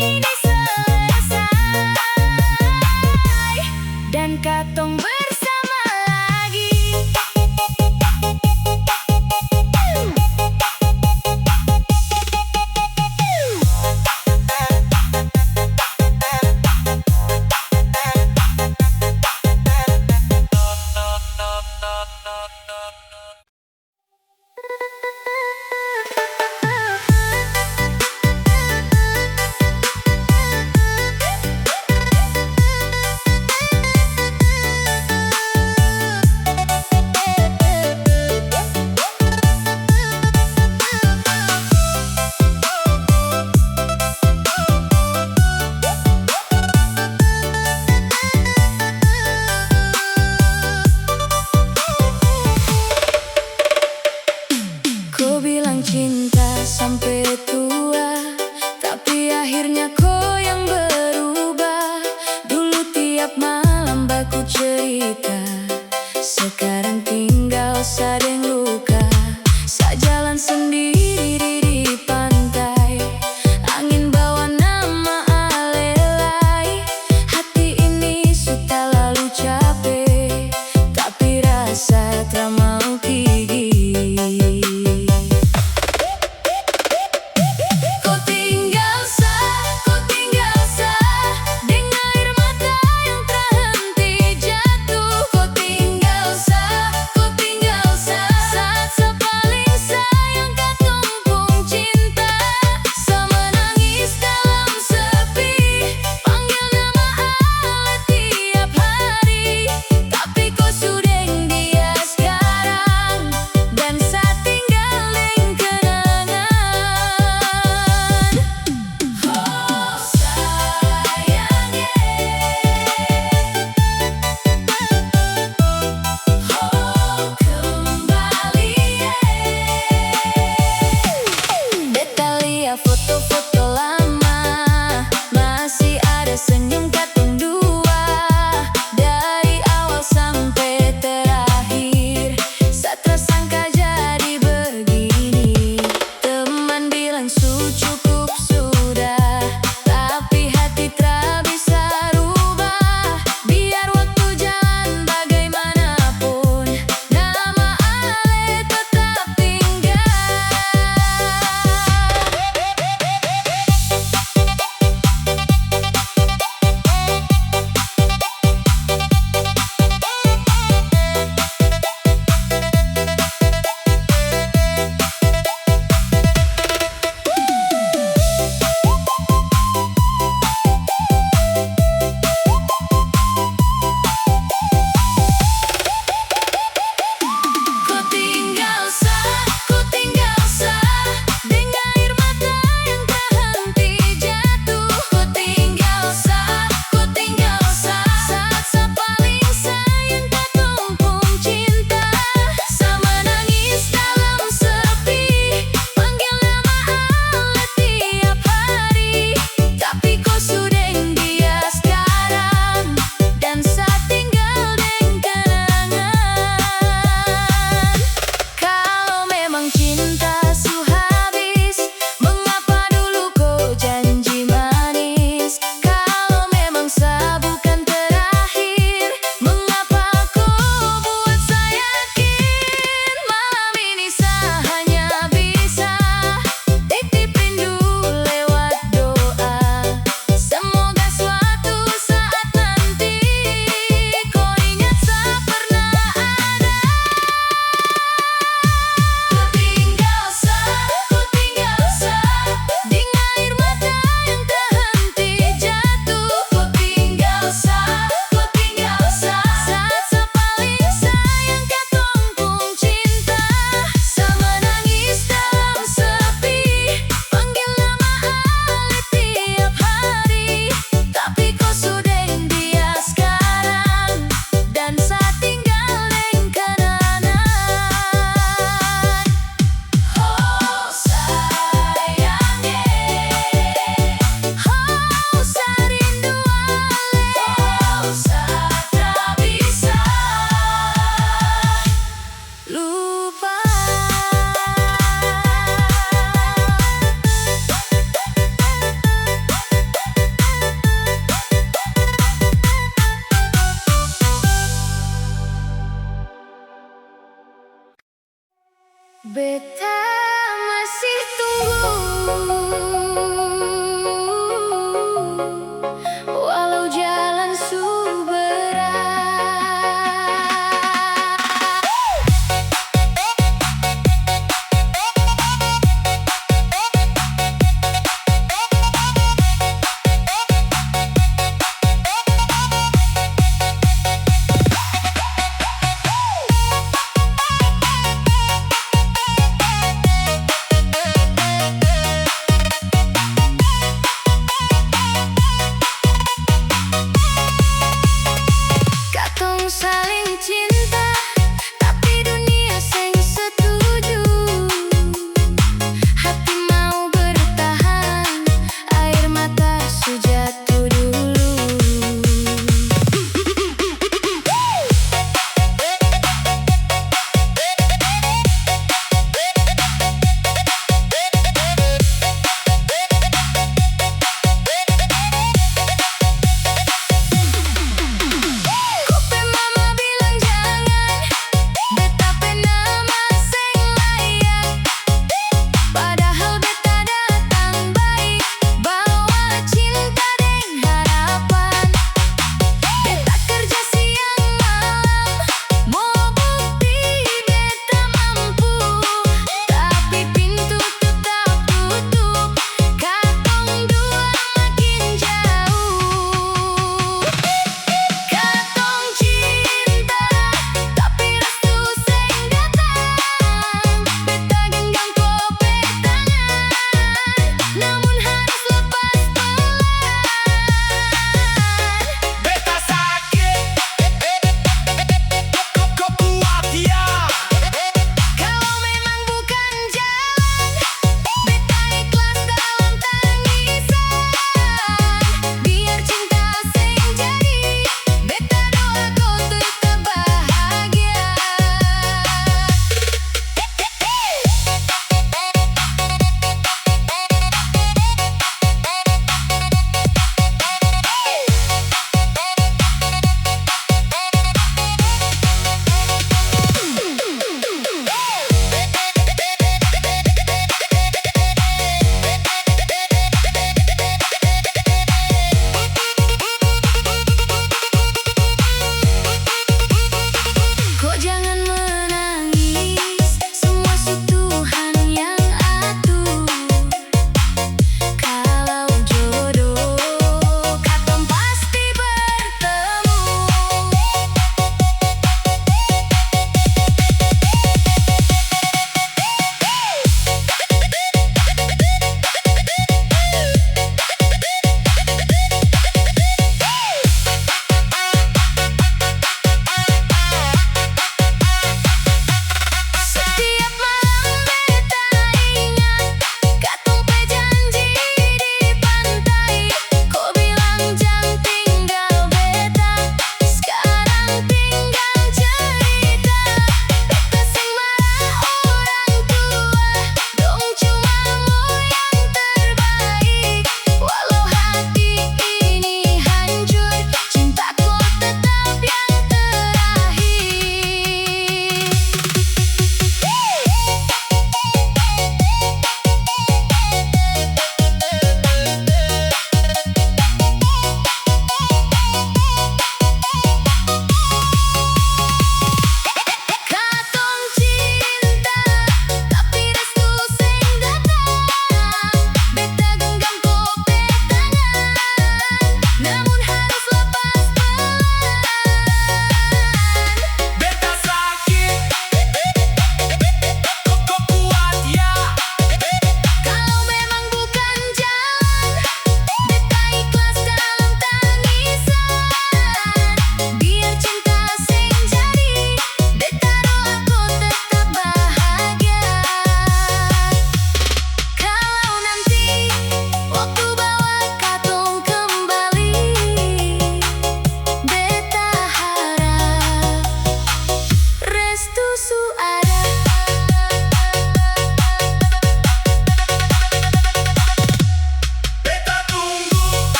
ini selesai dan katong bersama lagi. Kau bilang cinta sampai tua, tapi akhirnya kau yang berubah. Dulu tiap malam baku cerita, sekarang tinggal sadeng luka. Sajalan sendiri di pantai, angin bawa nama alelai. Hati ini sudah lalu capek, tapi rasa tak mau pergi. Kau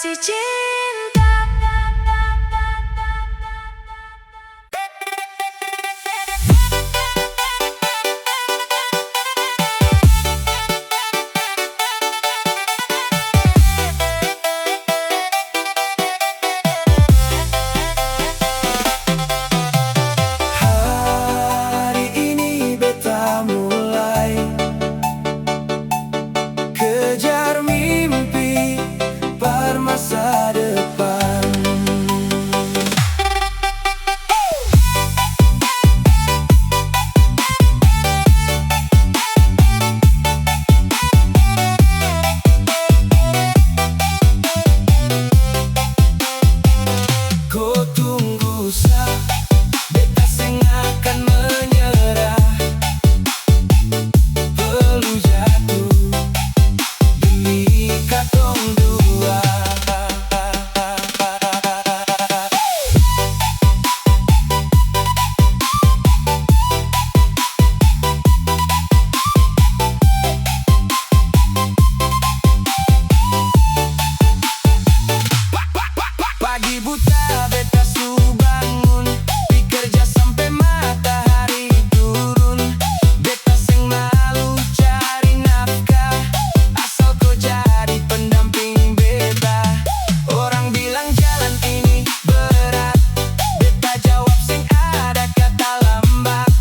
kasih cinta. Hari ini beta mulai kejar mimpi per masa depan. Kau tunggu sa, beta seng akan menyerah. Perlu jatuh demi katong dua. Pagi buta beta su bangun, pi kerja sampai matahari turun. Beta seng malu cari nafkah, asal kau jadi pendamping beta. Orang bilang jalan ini berat, beta jawab seng ada kata lambat.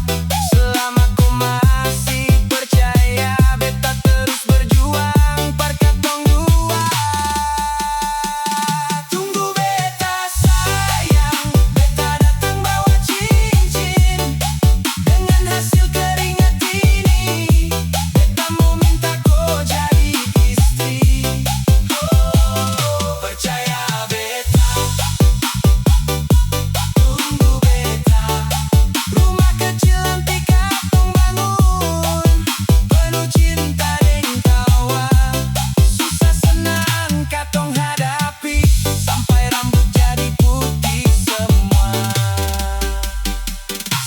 Selama kau masih percaya, beta terus berjuang par katong dua. Tunggu beta sayang, beta datang bawa cincin dengan hasil keringat ini. Beta mau minta kau jadi istri. Oh, percaya beta, tunggu beta. Rumah kecil nanti katong bangun, penuh cinta dan tawa. Susah senang katong hadapi, sampai rambut jadi putih semua.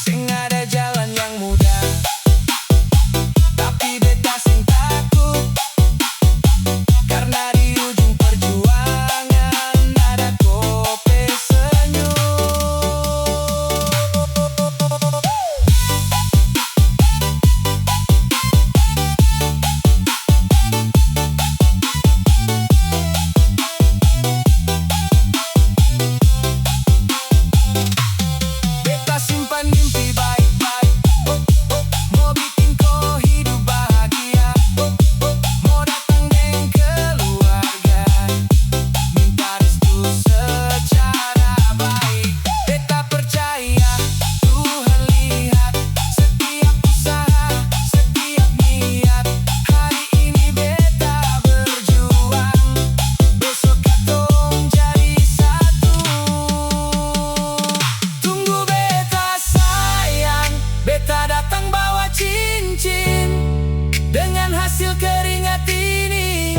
Seng ada jalan yang mudah, tapi beta seng takut, karena di ujung perjuangan ada kope senyum. Beta simpan mimpi baik-baik, mau bikin kau hidup bahagia. Mau datang dengan keluarga, minta restu secara baik. Beta percaya Tuhan lihat setiap usaha, setiap niat. Hari ini beta berjuang, besok katong jadi satu. Tunggu beta sayang, beta datang bawa cincin dengan hasil keringat ini.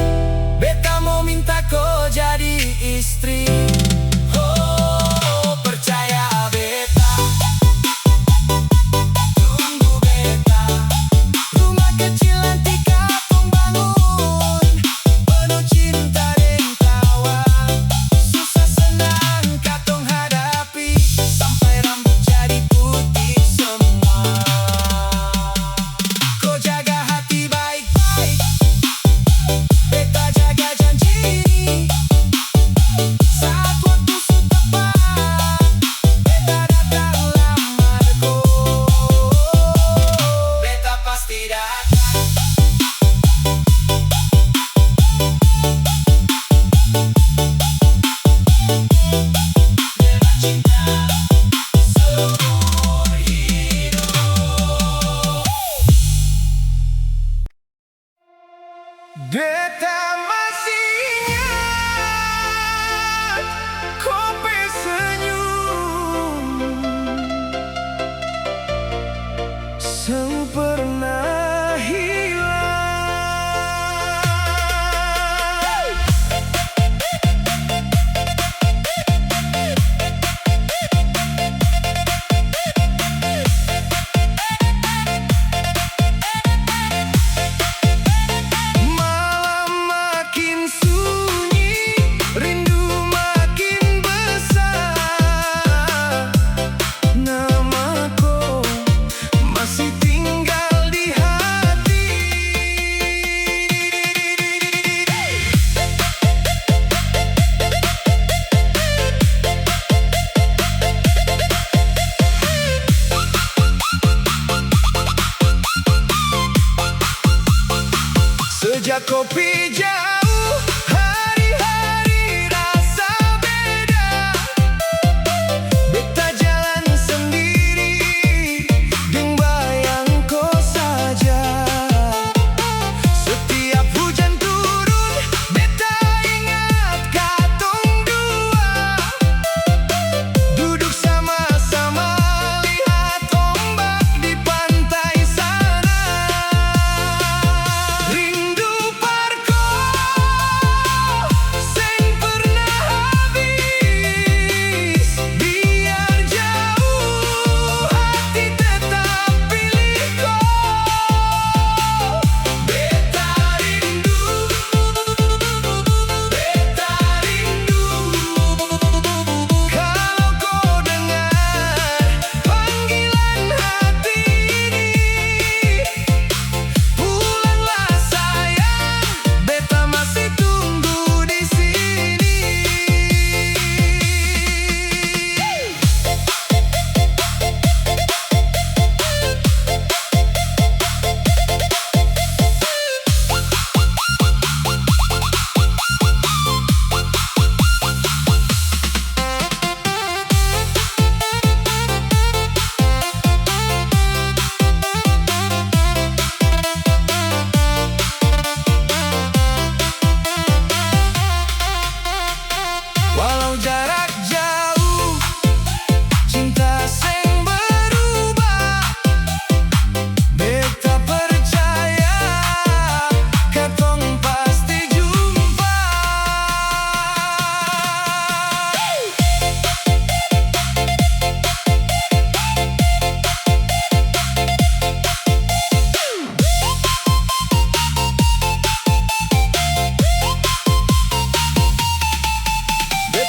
Beta mau minta kau jadi istri. Oh, percaya beta, tunggu beta. Rumah kecil nanti katong bangun, penuh cinta dan tawa. Susah senang katong hadapi, sampai rambut jadi putih semua. Kau jaga hati baik-baik, beta jaga janji ini.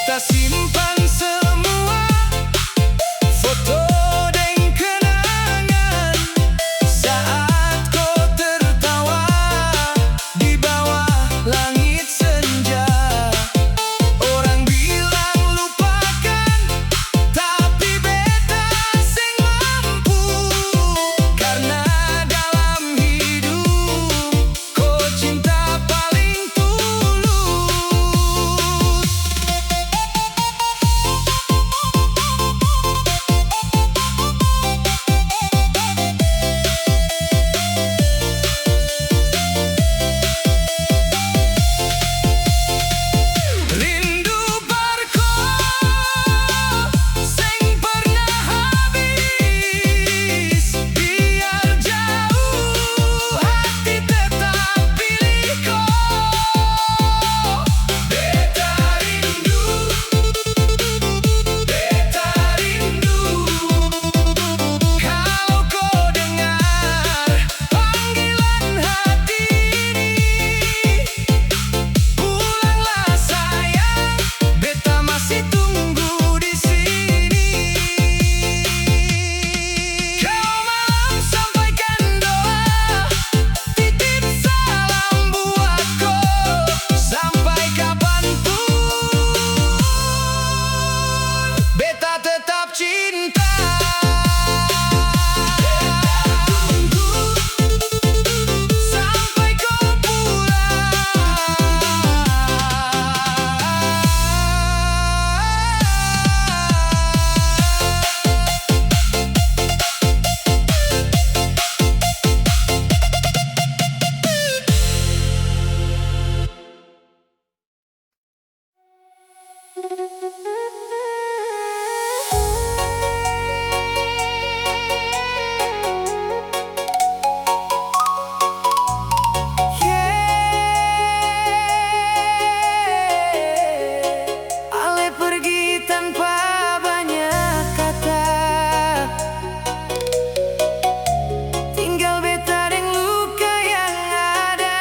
Beta simpan semua foto dan kenangan saat kau tertawa di bawah langit senja. Orang bilang lupakan, tapi beta sing mampu, karena dalam hidup kau cinta paling tulus. Rindu barko sing pernah habis, biar jauh hati tetap pilih kau. Beta rindu, beta rindu, kalau kau dengar panggilan hati ini. Pulanglah sayang, beta masih tunggu di sini. Kau malam sampaikan doa, titip salam buatku, sampai kapanpun beta tetap cinta. Tunggu sampai kau Ale pergi tanpa banyak kata, tinggal beta deng luka yang ada.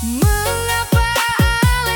Mengapa Ale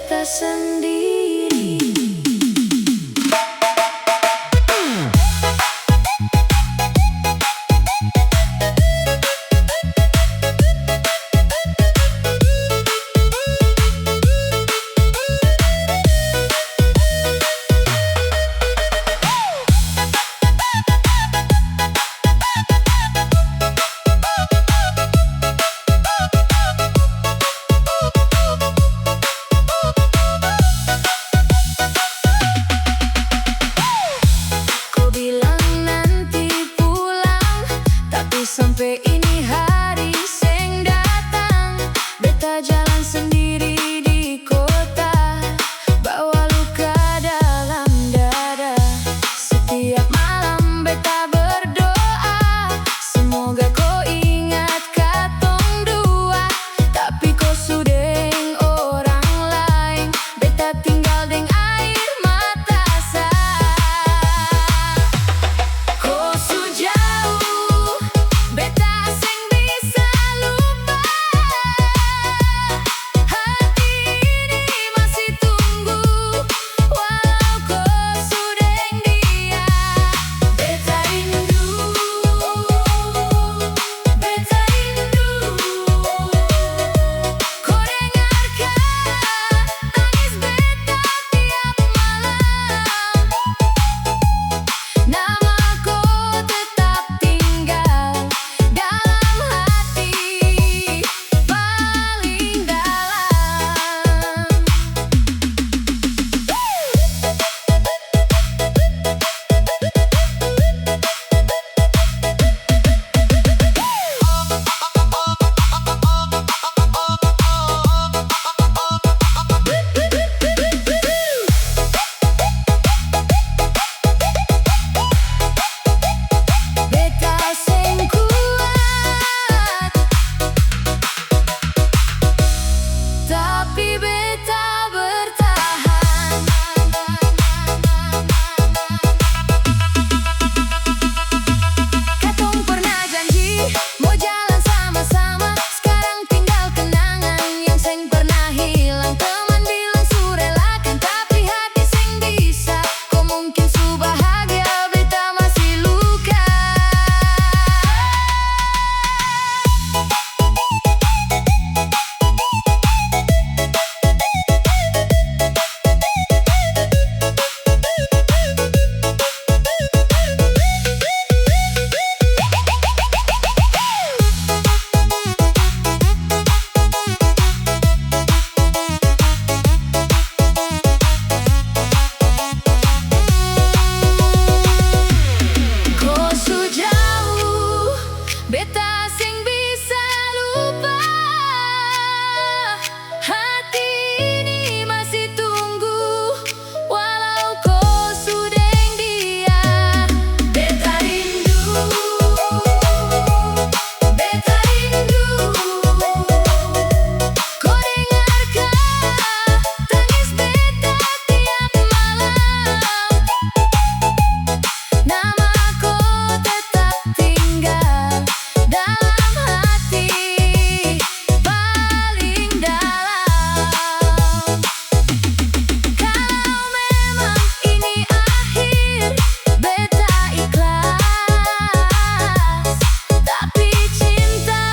beta sendiri. Sampai ini hari seng datang, beta jalan sendiri di kota, bawa luka dalam dada. Setiap malam beta berdoa, semoga kau ingat katong dua. Tapi kau sudeng orang lain, beta tinggal deng air mata sa. Kau su jauh, beta seng bisa lupa. Hati ini masih tunggu, walau kau sudeng dia. Beta rindu, beta rindu. Kau dengarkan tangis beta tiap malam. Nama kau tetap tinggal dalam hati paling dalam. Beta seng kuat, tapi beta bertahan. Katong pernah janji mau jalan sama-sama, sekarang tinggal kenangan yang seng pernah hilang. Teman bilang su relakan, tapi hati seng bisa. Kau mungkin su bahagia, beta masih luka. Kau su jauh, beta seng bisa lupa. Hati ini masih tunggu, walau kau sudeng dia. Beta rindu, beta rindu. Kau dengarkan tangis beta tiap malam. Nama kau tetap tinggal dalam hati paling dalam. Kalau memang ini akhir, beta ikhlas. Tapi cinta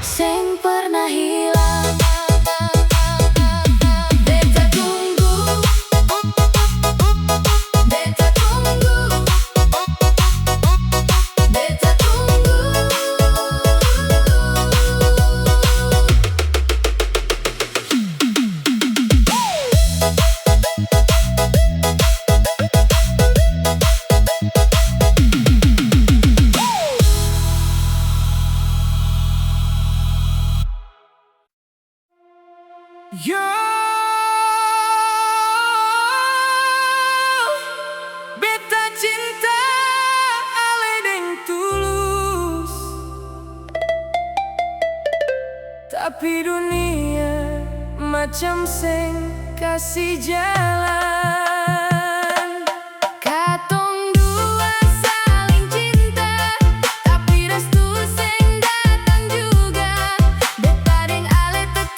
seng pernah hilang. Beta tunggu, beta tunggu, beta tunggu. Yo, beta cinta ale deng tulus, tapi dunia macam seng kasih jalan. Katong dua saling cinta, tapi restu seng datang juga. Beta deng ale tetap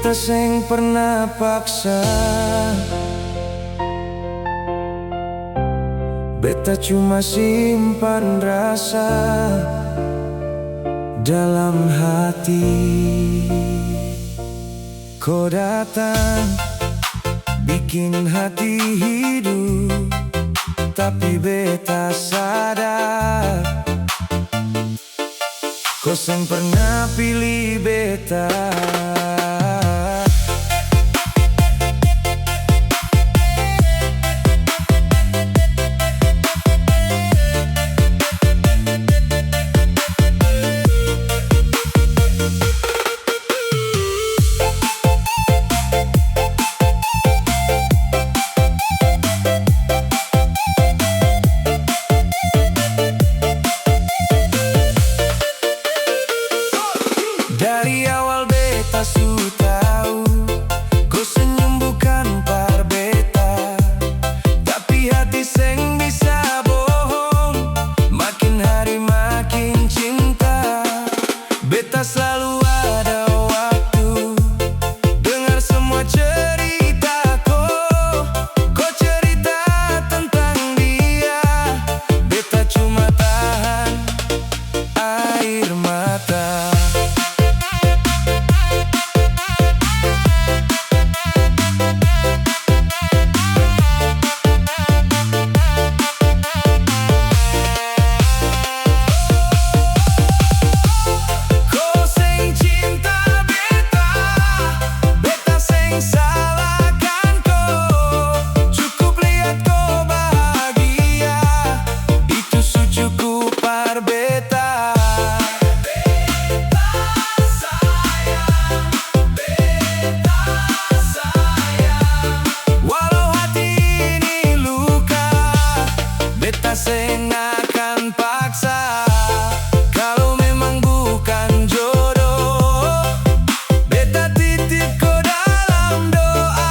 beta sing pernah paksa. Beta cuma simpan rasa dalam hati. Kau datang bikin hati hidup, tapi beta sadar kau seng pernah pilih beta. Dari awal beta su tahu kau senyum bukan par beta, tapi hati seng bisa bohong. Makin hari makin cinta. Beta selalu ada waktu dengar semua ceritaku. Kau cerita tentang dia, beta cuma tahan air mata. Seng akan paksa. Kalau memang bukan jodoh, beta titip kau dalam doa.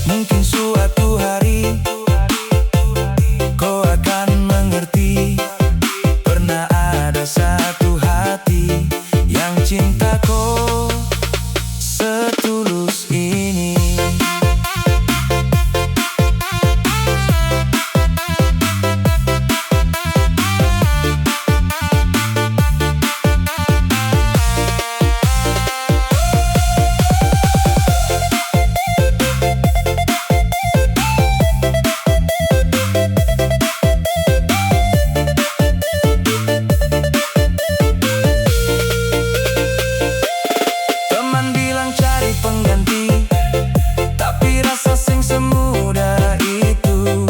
Mungkin suatu hari kau akan mengerti. Pernah ada satu hati yang cinta kau setulus ini. Pengganti, tapi rasa sing semudah itu.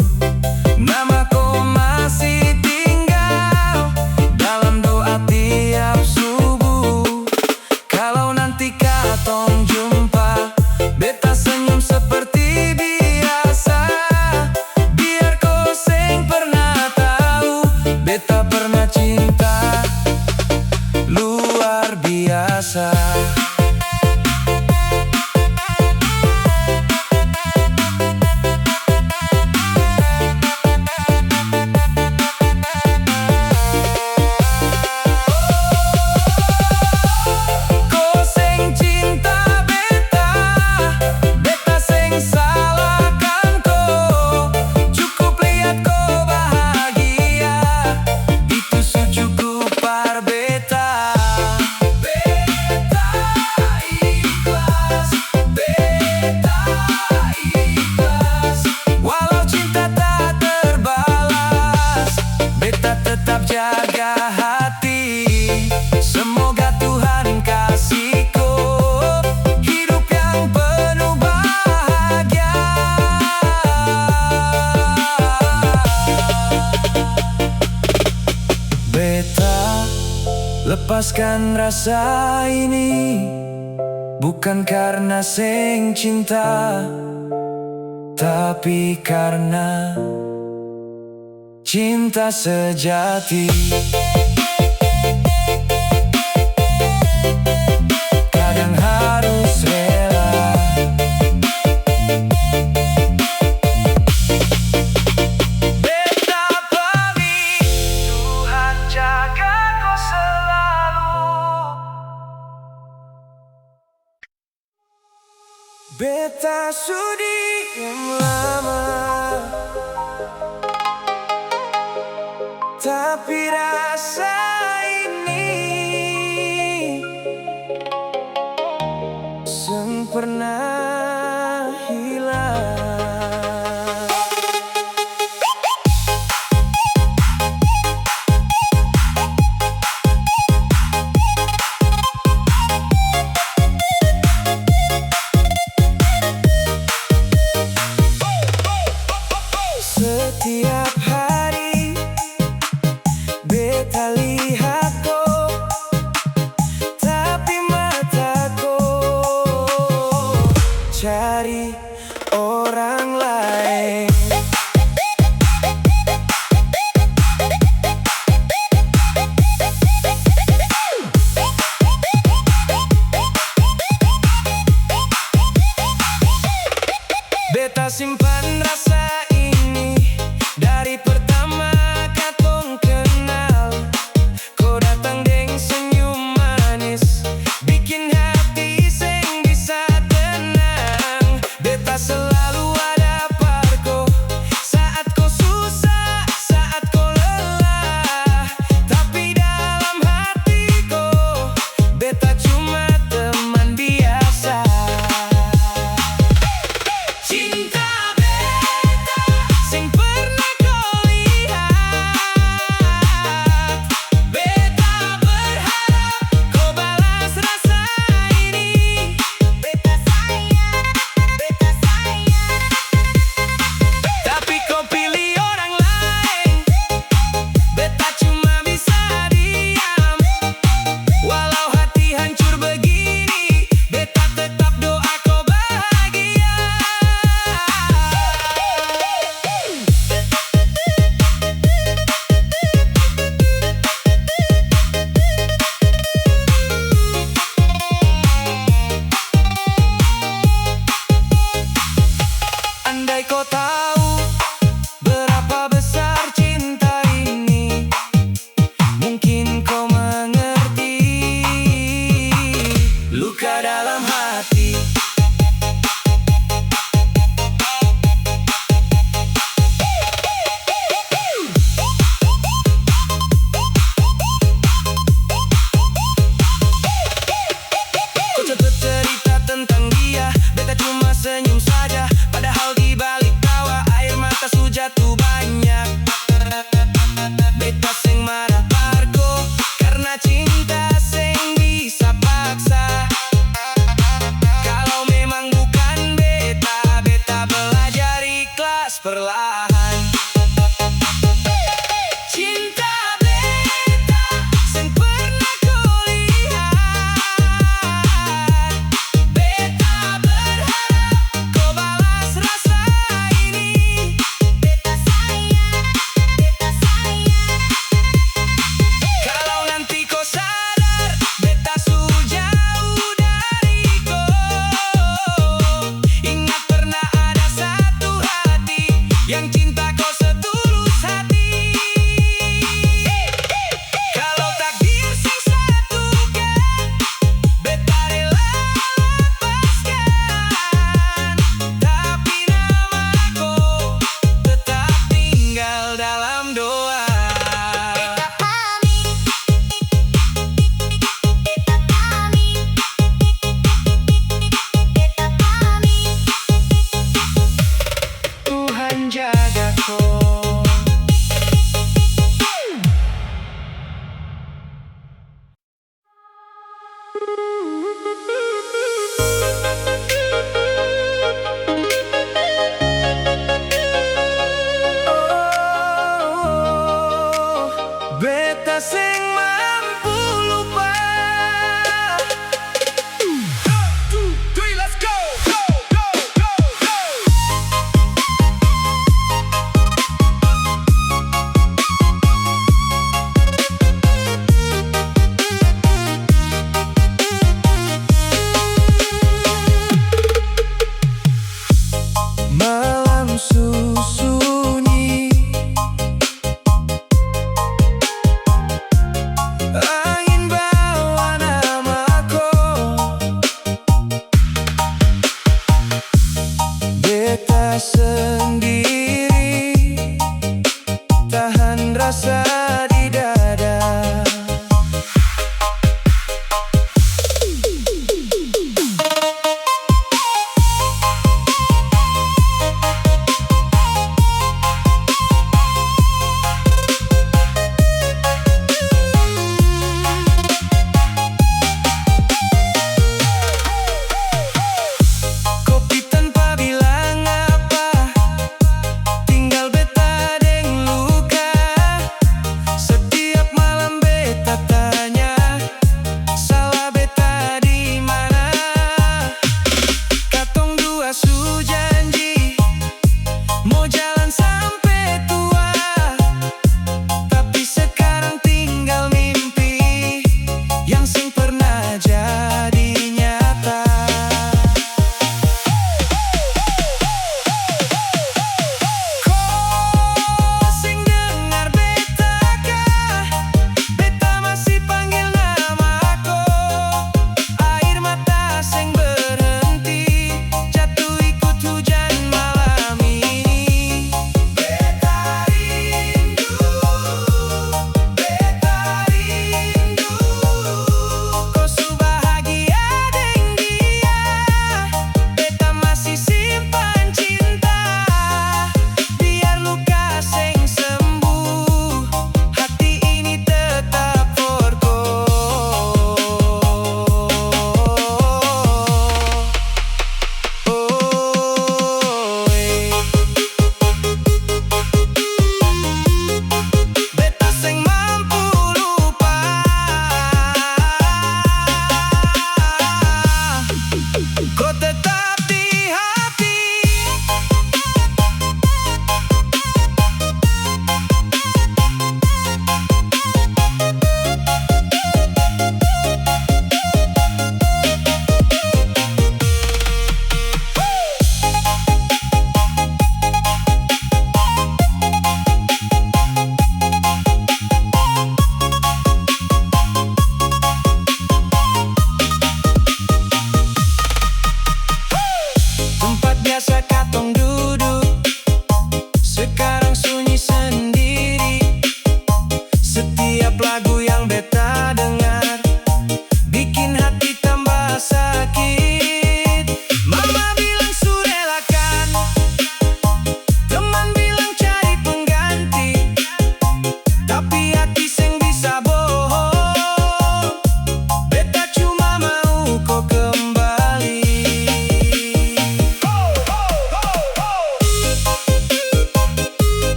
Nama kau masih tinggal dalam doa tiap subuh. Kalau nanti katong jumpa, beta senyum seperti biasa. Biar kau sing pernah tahu, beta pernah cinta luar biasa. Tetap jaga hati. Semoga Tuhan kasih kau hidup yang penuh bahagia. Beta lepaskan rasa ini bukan karena seng cinta, tapi karena cinta sejati. Beta sudi yang lama, tapi rasa ini seng pernah hilang. Setiap hari beta lihat kau, tapi mataku cari orang lain. Beta simpan rasa ini dari pertama katong kenal. Kau datang deng senyum manis, bikin hati seng bisa tenang. Beta selalu ada parko saat kau susah, saat kau lelah. Tapi dalam hatiku beta cuma teman biasa. Cinta beta sing pernah kau lihat. Beta berharap kau balas rasa ini. Beta sayang, tapi kau pilih orang lain. Beta cuma bisa diam. Walau hati hancur begini, beta tetap doa kau bahagia. Andai kau tahu berapa besar cinta ini, mungkin kau mengerti luka dalam hati. Kau cepet cerita tentang dia, beta cuma senyum saja. Padahal di balik tawa air mata su jatuh banyak. Beta seng marah pargo karena cinta seng bisa paksa. Kalau memang bukan beta, beta belajar ikhlas perlahan. Cinta beta seng pernah kau lihat. Beta berharap kau balas rasa ini. Beta sayang, kalau nanti kau sadar beta su jauh dari kau. Ingat pernah ada satu hati yang cinta kau setulus hati. Kalau takdir sing satukan, beta rela lepaskan. Tapi namaku tetap tinggal dalam doa. Beta pamit, beta pamit, beta pamit. Tuhan jaga kau. Thank you.